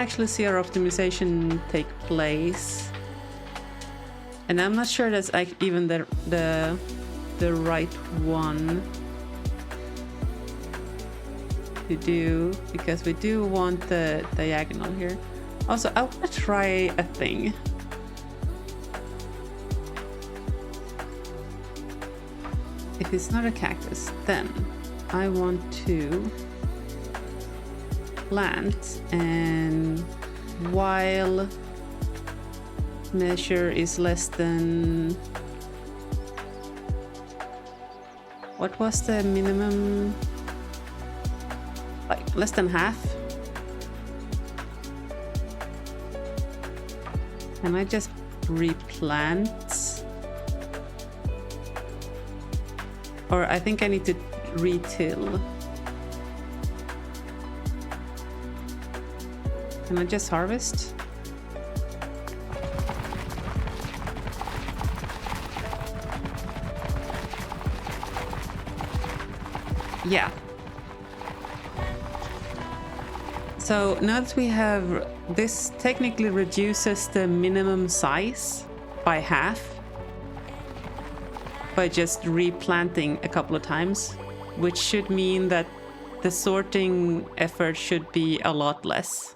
actually see our optimization take place. And I'm not sure that's even the right one to do, because we do want the diagonal here. Also, I want to try a thing. If it's not a cactus, then I want to plant, and while measure is less than, what was the minimum? Like less than half. Can I just replant? Or I think I need to retill. Can I just harvest? Yeah. So now that we have this, technically reduces the minimum size by half by just replanting a couple of times, which should mean that the sorting effort should be a lot less.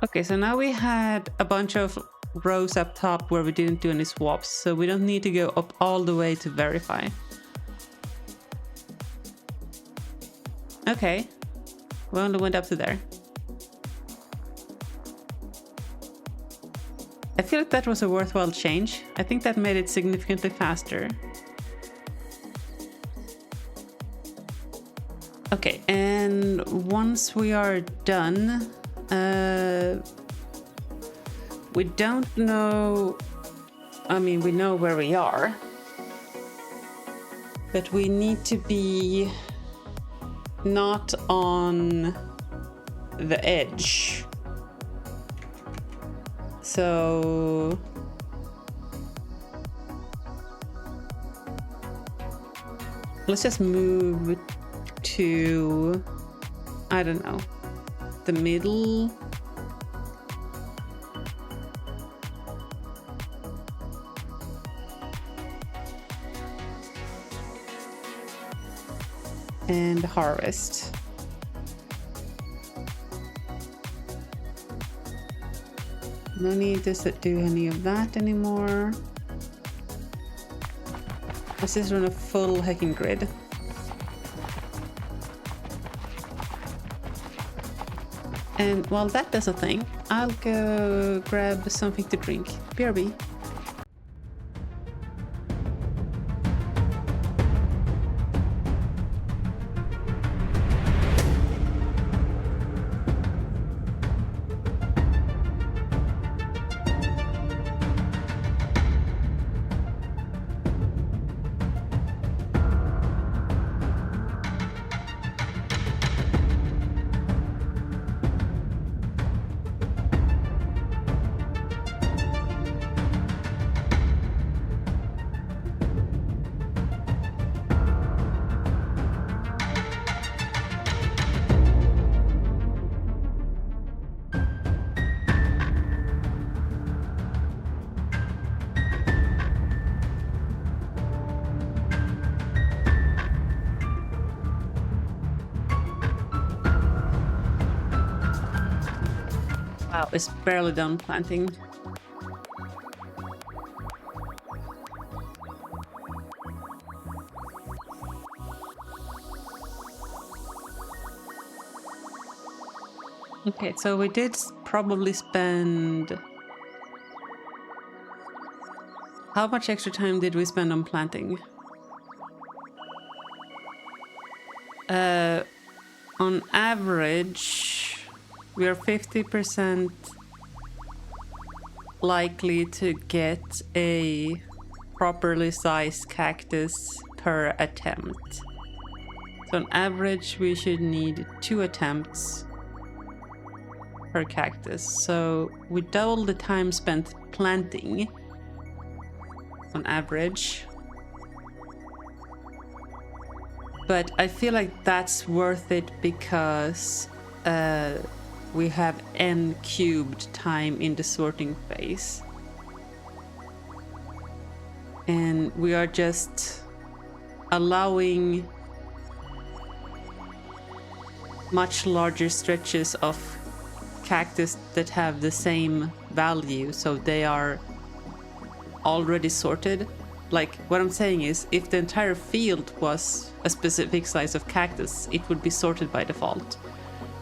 Okay, so now we had a bunch of rows up top where we didn't do any swaps, so we don't need to go up all the way to verify. Okay, we only went up to there. I feel like that was a worthwhile change. I think that made it significantly faster. Okay, and once we are done, we don't know, I mean, we know where we are, but we need to be not on the edge. So let's just move to, I don't know, the middle. And harvest. No need to do any of that anymore. Let's just run a full hacking grid. And while that does a thing, I'll go grab something to drink. BRB. Wow, it's barely done planting. Okay, so we did probably spend... How much extra time did we spend on planting? On average, we are 50% likely to get a properly sized cactus per attempt. So on average, we should need 2 attempts per cactus. So we double the time spent planting on average. But I feel like that's worth it because we have n cubed time in the sorting phase. And we are just allowing much larger stretches of cactus that have the same value, so they are already sorted. Like, what I'm saying is, if the entire field was a specific size of cactus, it would be sorted by default.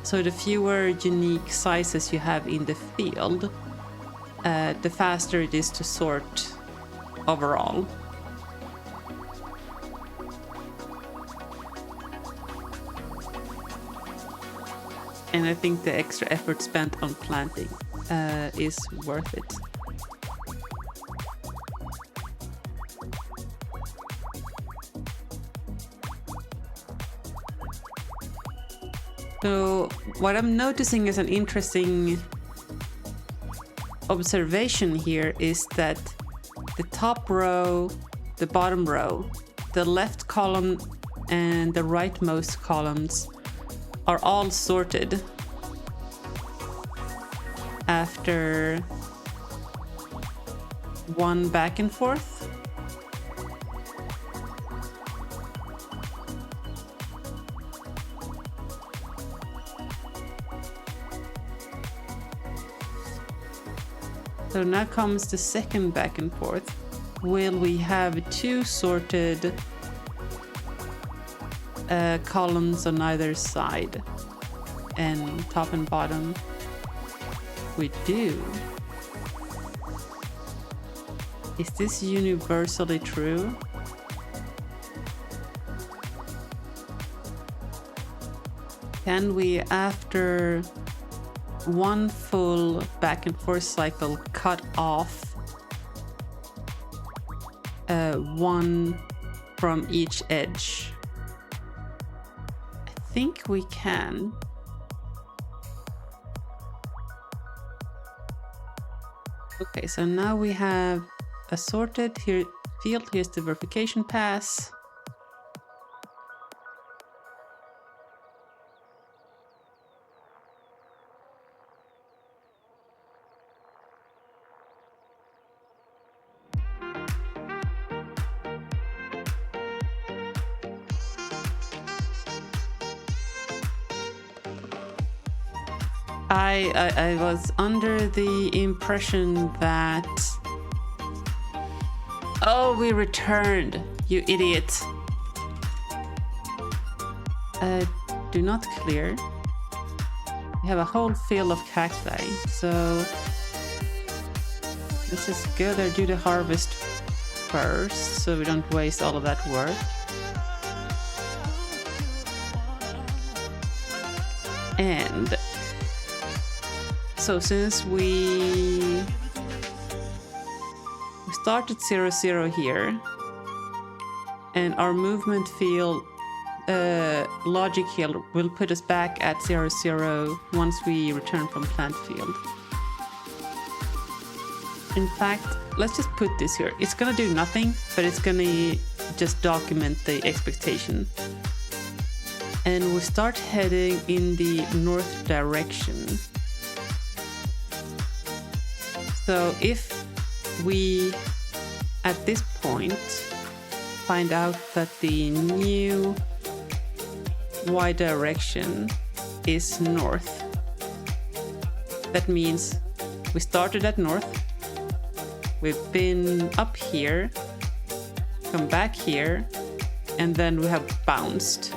So the fewer unique sizes you have in the field, the faster it is to sort overall. And I think the extra effort spent on planting is worth it. So what I'm noticing as an interesting observation here is that the top row, the bottom row, the left column and the rightmost columns are all sorted after one back and forth. So now comes the second back and forth. Will we have 2 sorted columns on either side, and top and bottom? We do. Is this universally true? Can we, after one full back and forth cycle, cut off one from each edge? I think we can. Okay, so now we have a sorted here field. Here's the verification pass. I was under the impression that... Oh, we returned, you idiot. Do not clear. We have a whole field of cacti, so let's just go there, do the harvest first, so we don't waste all of that work. And so since we started 0, here, and our movement field logic here will put us back at 0 once we return from plant field. In fact, let's just put this here. It's gonna do nothing, but it's gonna just document the expectation. And we start heading in the north direction. So if we, at this point, find out that the new y direction is north, that means we started at north, we've been up here, come back here, and then we have bounced.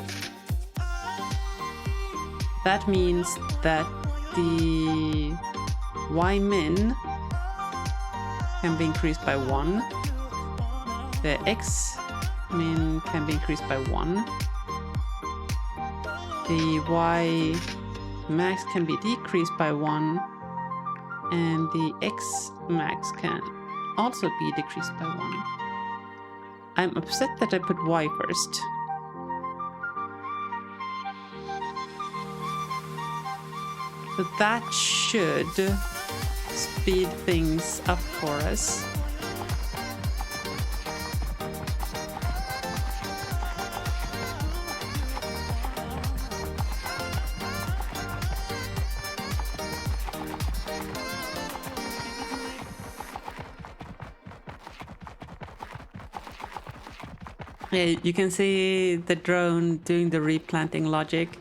That means that the y min can be increased by 1. The x min can be increased by 1. The y max can be decreased by 1. And the X max can also be decreased by 1. I'm upset that I put Y first. But that should speed things up for us. Yeah, you can see the drone doing the replanting logic.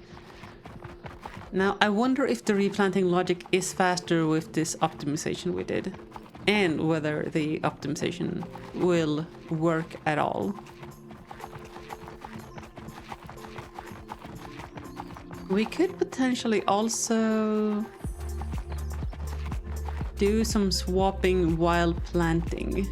Now, I wonder if the replanting logic is faster with this optimization we did, and whether the optimization will work at all. We could potentially also do some swapping while planting.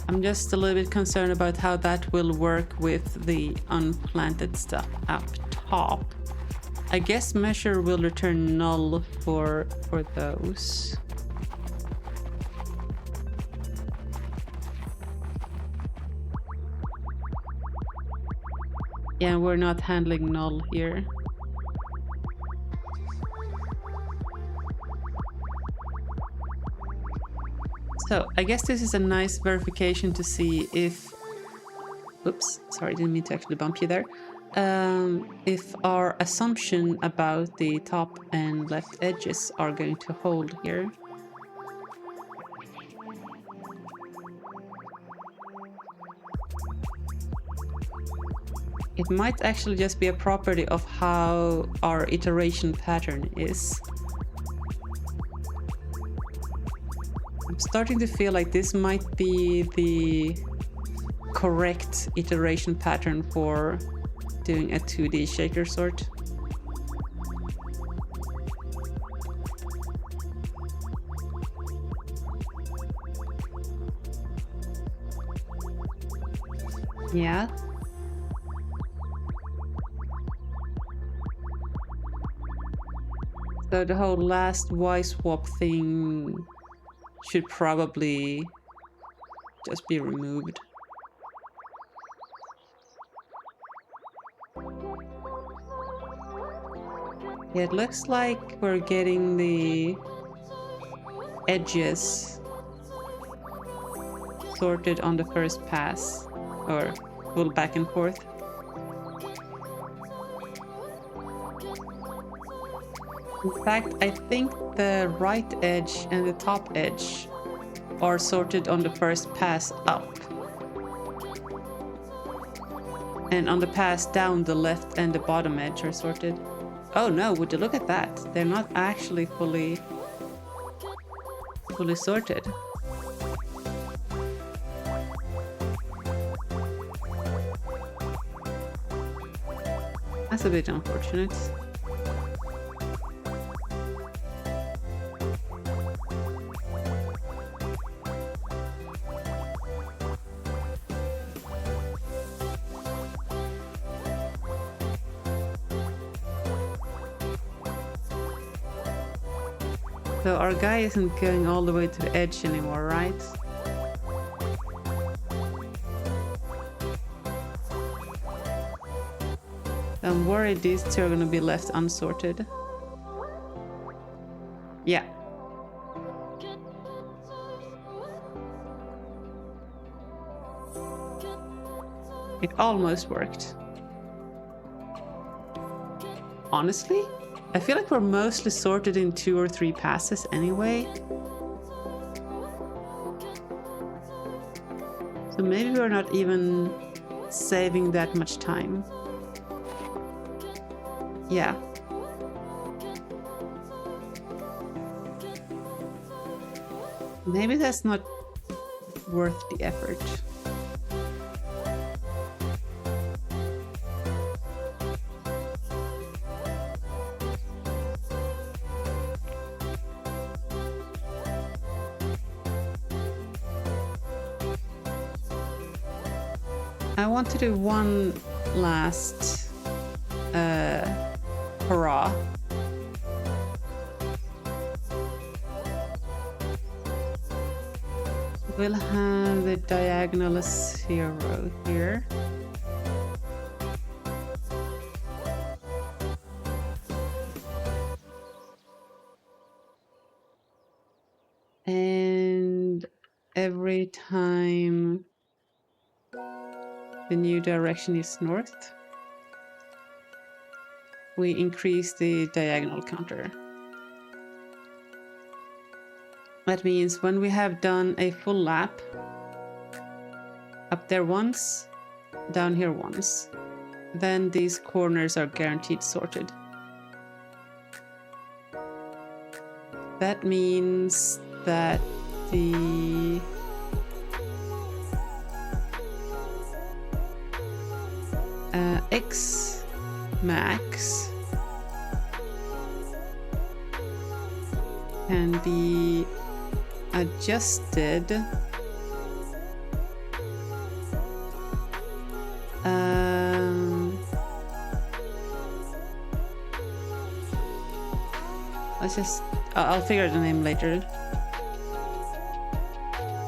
I'm just a little bit concerned about how that will work with the unplanted stuff up top. I guess measure will return null for those. Yeah, we're not handling null here. So I guess this is a nice verification to see if... Oops, sorry, didn't mean to actually bump you there. If our assumption about the top and left edges are going to hold here. It might actually just be a property of how our iteration pattern is. I'm starting to feel like this might be the correct iteration pattern for doing a 2D shaker sort. Yeah. So the whole last Y swap thing should probably just be removed. Yeah, it looks like we're getting the edges sorted on the first pass, or pull back and forth. In fact, I think the right edge and the top edge are sorted on the first pass up. And on the pass down, the left and the bottom edge are sorted. Oh no, would you look at that? They're not actually fully sorted. That's a bit unfortunate. So our guy isn't going all the way to the edge anymore, right? I'm worried these two are gonna be left unsorted. Yeah. It almost worked. Honestly, I feel like we're mostly sorted in 2 or 3 passes anyway. So maybe we're not even saving that much time. Yeah. Maybe that's not worth the effort. I want to do one last hurrah. We'll have the diagonal 0 here. And every time the new direction is north, we increase the diagonal counter. That means when we have done a full lap, up there once, down here once, then these corners are guaranteed sorted. That means that the X max can be adjusted let's just I'll figure the name later.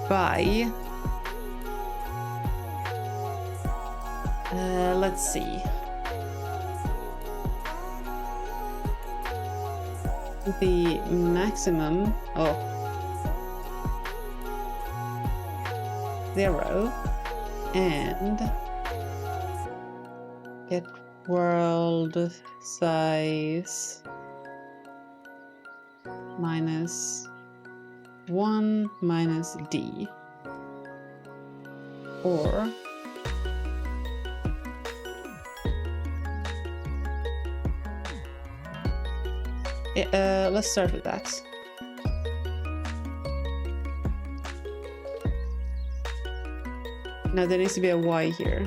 By let's see, the maximum 0 and get world size -1 minus D, or let's start with that. Now there needs to be a Y here.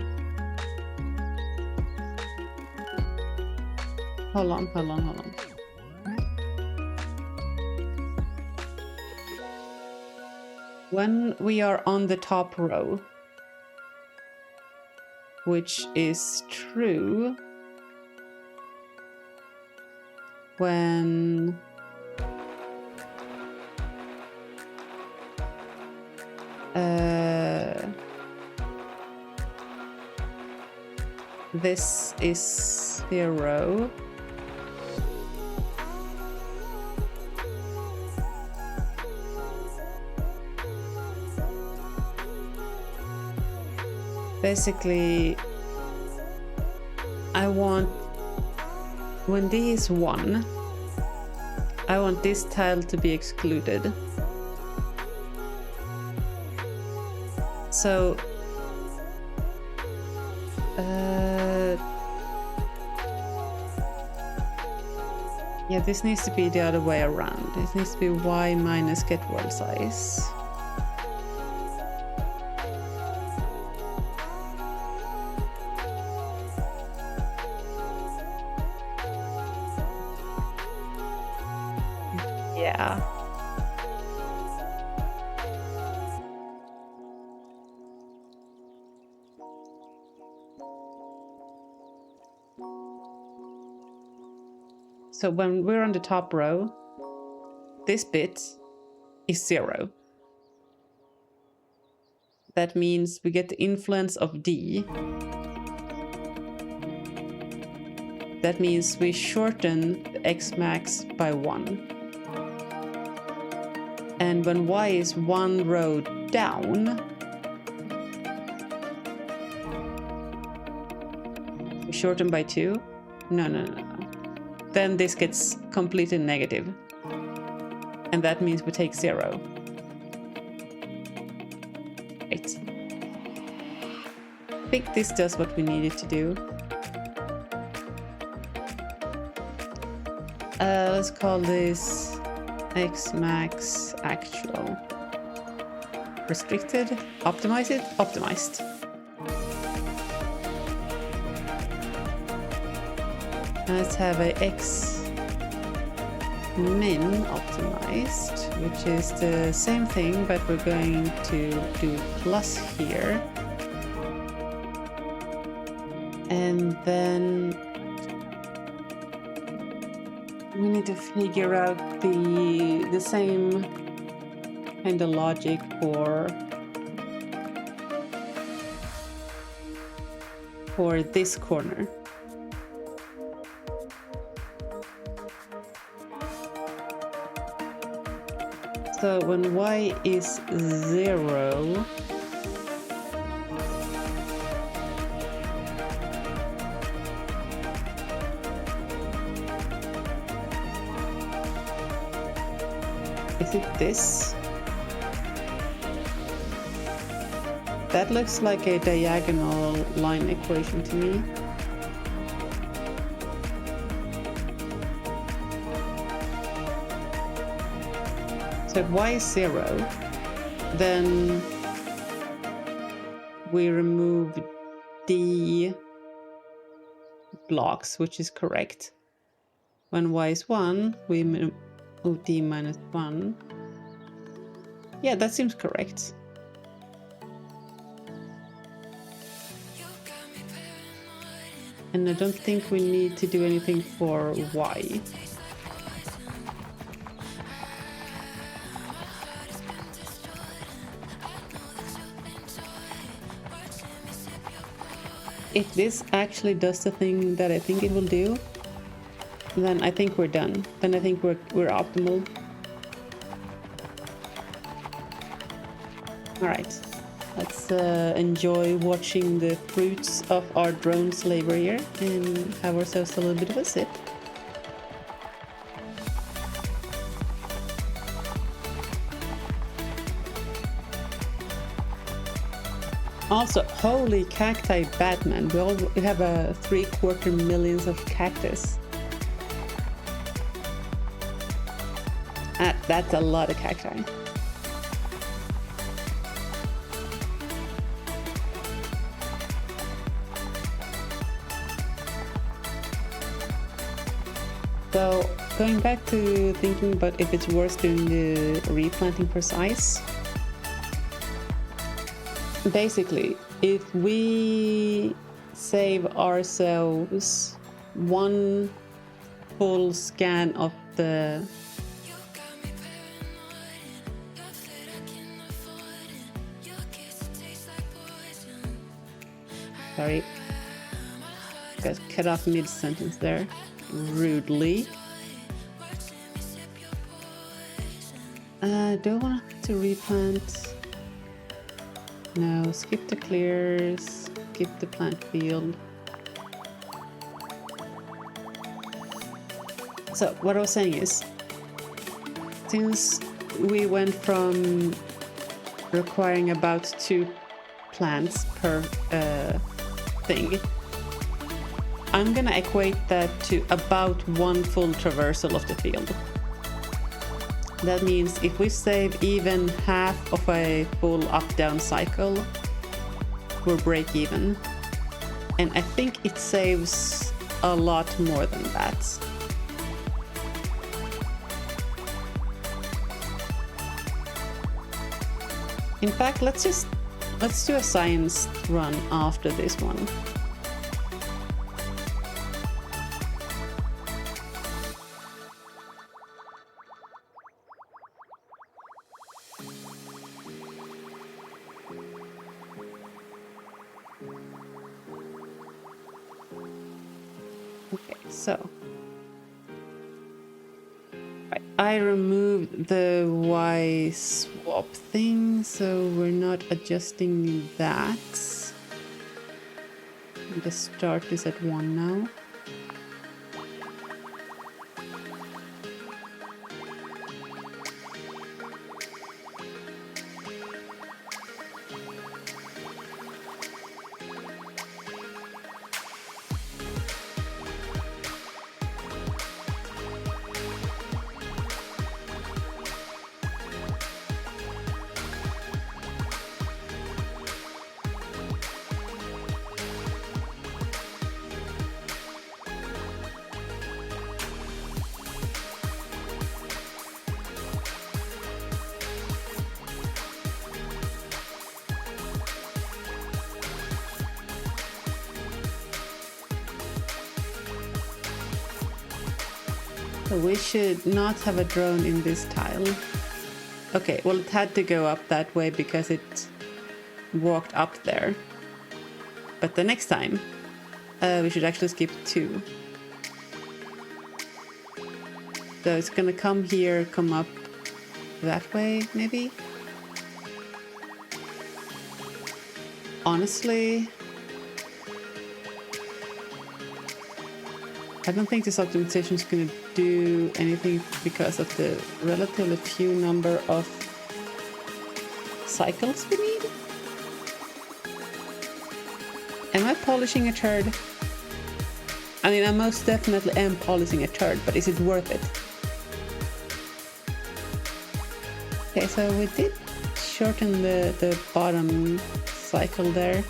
Hold on. When we are on the top row, which is true when this is 0, basically I want, when D is 1, I want this tile to be excluded. So yeah, this needs to be the other way around. It needs to be Y minus get world size. Yeah. So when we're on the top row, this bit is 0. That means we get the influence of D. That means we shorten the X max by 1. And when Y is 1 row down, we shorten by 2. No. Then this gets completely negative. And that means we take 0. Right. I think this does what we needed to do. Let's call this X max actual. Restricted. Optimize it. Optimized. Let's have a X min optimized, which is the same thing, but we're going to do plus here. And then we need to figure out the same kind of logic for this corner. So when y is 0, is it this? That looks like a diagonal line equation to me. So if y is 0, then we remove d blocks, which is correct. When y is 1, we move d minus 1. Yeah, that seems correct. And I don't think we need to do anything for y. If this actually does the thing that I think it will do, then I think we're done. Then I think we're optimal. All right, let's enjoy watching the fruits of our drone slavery here and have ourselves a little bit of a sip. Also, holy cacti Batman, we have a 3/4 million of cactus. That's a lot of cacti. So, going back to thinking about if it's worth doing the replanting for size. Basically, if we save ourselves one full scan of the sorry, got cut off mid-sentence there rudely. Do I want to replant? No, skip the clears, skip the plant field. So what I was saying is, since we went from requiring about 2 plants per thing, I'm gonna equate that to about 1 full traversal of the field. That means if we save even half of a full up-down cycle, we're break even. And I think it saves a lot more than that. In fact, let's do a science run after this one. So, I removed the Y swap thing, so we're not adjusting that. The start is at 1 now. So we should not have a drone in this tile. Okay, well, it had to go up that way because it walked up there. But the next time, we should actually skip 2. So it's gonna come here, come up that way, maybe? Honestly, I don't think this optimization is gonna do anything because of the relatively few number of cycles we need. Am I polishing a turd? I mean, I most definitely am polishing a turd, but is it worth it? Okay, so we did shorten the bottom cycle there.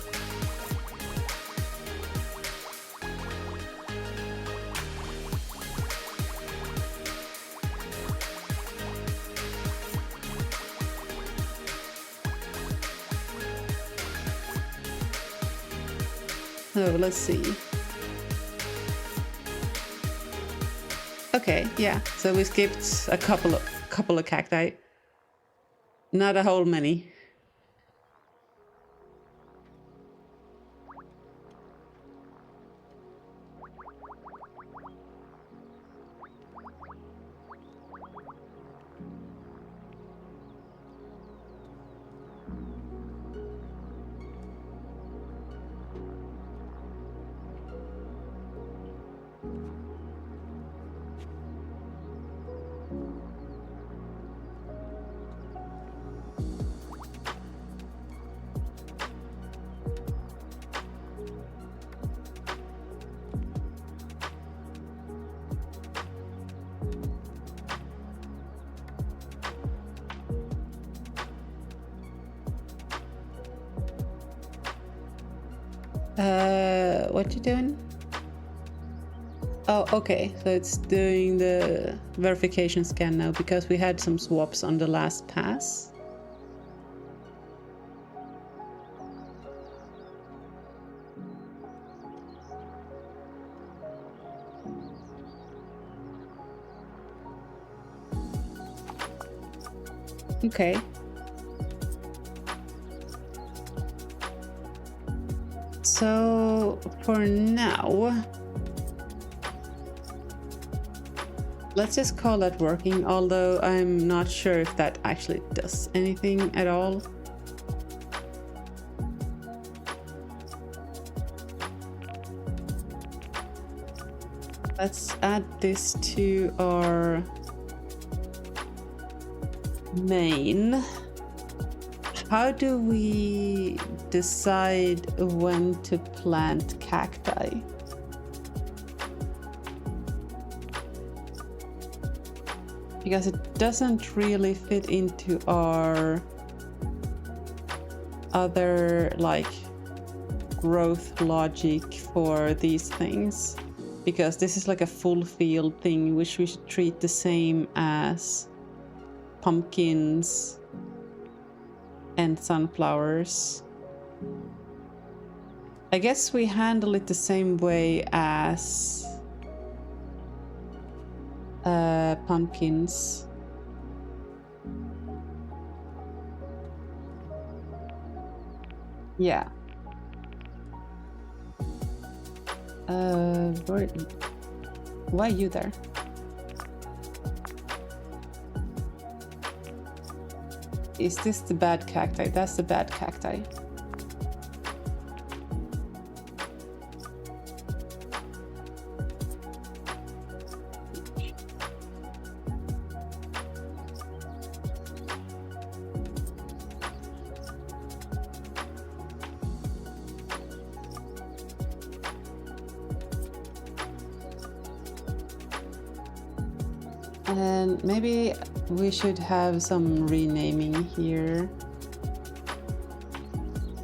Oh, let's see. Okay, yeah. So we skipped a couple of cacti. Not a whole many. What you doing? Oh, okay. So it's doing the verification scan now because we had some swaps on the last pass. Okay. So for now, let's just call that working, although I'm not sure if that actually does anything at all. Let's add this to our main. How do we decide when to plant cacti? Because it doesn't really fit into our other like growth logic for these things. Because this is like a full field thing which we should treat the same as pumpkins and sunflowers. I guess we handle it the same way as pumpkins. Yeah. Why are you there? Is this the bad cacti? That's the bad cacti. And maybe we should have some renaming here.